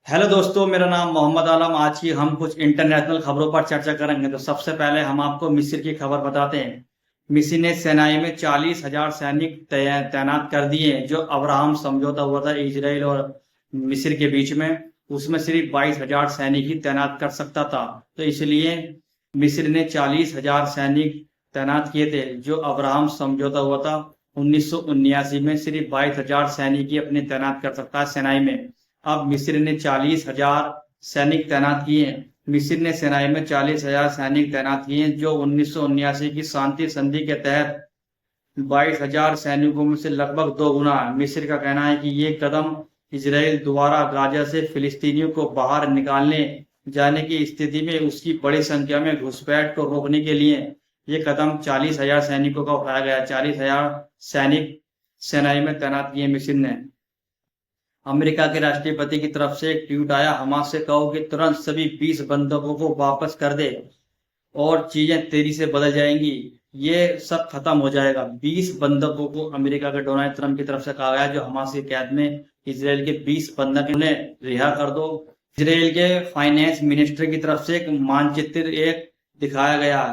Hello दोस्तों, मेरा नाम मोहम्मद आलम। आज की हम कुछ इंटरनेशनल खबरों पर चर्चा करेंगे। तो सबसे पहले हम आपको मिस्र की खबर बताते हैं। मिस्र ने सेनाई में 40,000 सैनिक तैनात कर दिए हैं। जो अब्राहम समझौता हुआ था इजराइल और मिस्र के बीच में, उसमें सिर्फ 22,000 सैनिक ही तैनात कर सकता था। तो इसलिए मिस्र ने 40,000 सैनिक तैनात किए थे। जो अब्राहम समझौता हुआ था 1979 में, सिर्फ 22,000 सैनिक ही अपने तैनात कर सकता है सेनाई में। अब मिस्र ने 40,000 सैनिक तैनात किए हैं। मिस्र ने सेनाई में 40,000 सैनिक तैनात किए हैं, जो 1979 की शांति संधि के तहत 22,000 सैनिकों में से लगभग 2 गुना है। मिस्र का कहना है कि ये कदम इजराइल द्वारा गाजा से फिलिस्तीनियों को बाहर निकालने जाने की स्थिति में उसकी बड़ी संख्या में घुसपैठ को रोकने के लिए ये कदम 40,000 सैनिकों का उठाया गया। 40,000 सैनिक सेनाई में तैनात किए मिस्र ने। अमेरिका के राष्ट्रपति की तरफ से एक ट्वीट आया, हमास से कहो कि तुरंत सभी 20 बंधकों को वापस कर दे और चीजें तेजी से बदल जाएंगी। ये सब खत्म हो जाएगा। 20 बंधकों को अमेरिका के डोनाल्ड ट्रंप की तरफ से कहा गया, जो हमास की कैद में इजराइल के 20 बंधक, उन्हें रिहा कर दो। इजराइल के फाइनेंस मिनिस्टर की तरफ से एक मानचित्र दिखाया गया।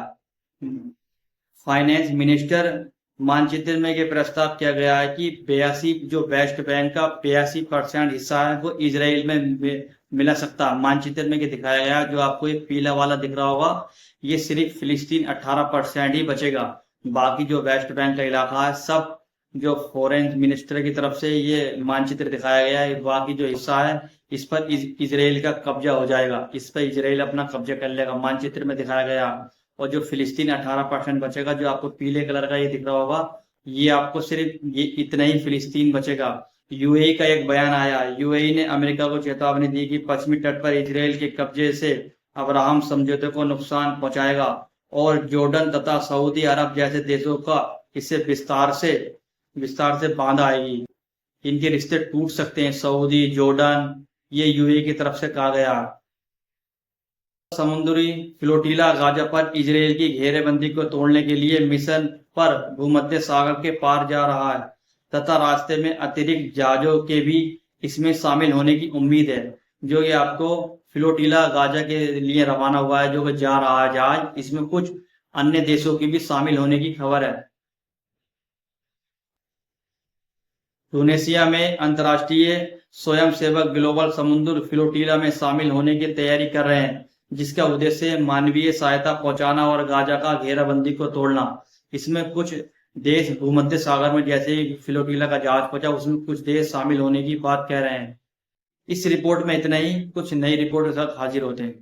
फाइनेंस मिनिस्टर मानचित्र में ये प्रस्ताव किया गया है कि 82 जो वेस्ट बैंक का 82% हिस्सा है वो इजराइल में मिला सकता है। मानचित्र में ये दिखाया गया, जो आपको ये पीला वाला दिख रहा होगा, ये सिर्फ फिलिस्तीन 18% ही बचेगा। बाकी जो वेस्ट बैंक का इलाका है सब, जो फॉरेन मिनिस्टर की तरफ से ये मानचित्र दिखाया गया है, बाकी जो हिस्सा है इस पर इजराइल का कब्जा हो जाएगा। इस पर इजराइल अपना कब्जा कर लेगा, मानचित्र में दिखाया गया। और जो फिलिस्तीन 18% बचेगा, जो आपको पीले कलर का ये दिख रहा होगा, ये आपको सिर्फ ये इतना ही फिलिस्तीन बचेगा। यूएई का एक बयान आया। यूएई ने अमेरिका को चेतावनी दी कि पश्चिमी तट पर इजराइल के कब्जे से अब्राहम समझौते को नुकसान पहुंचाएगा और जॉर्डन तथा सऊदी अरब जैसे देशों का इससे विस्तार से बांधा आएगी। इनके रिश्ते टूट सकते हैं, सऊदी, जॉर्डन, ये यूएई की तरफ से कहा गया। समुद्री फ्लोटिला गाजा पर इजराइल की घेरेबंदी को तोड़ने के लिए मिशन पर भूमध्य सागर के पार जा रहा है तथा रास्ते में अतिरिक्त जहाजों के भी इसमें शामिल होने की उम्मीद है। जो ये आपको फ्लोटिला गाजा के लिए रवाना हुआ है, जो जा रहा है जहाज, इसमें कुछ अन्य देशों की भी शामिल होने की खबर है। ट्यूनेशिया में अंतर्राष्ट्रीय स्वयंसेवक ग्लोबल समुद्र फ्लोटिला में शामिल होने की तैयारी कर रहे हैं, जिसका उद्देश्य मानवीय सहायता पहुंचाना और गाजा का घेराबंदी को तोड़ना। इसमें कुछ देश भूमध्य सागर में, जैसे ही फ्लोटिला का जहाज पहुंचा, उसमें कुछ देश शामिल होने की बात कह रहे हैं। इस रिपोर्ट में इतना ही। कुछ नई रिपोर्ट के साथ हाजिर होते हैं।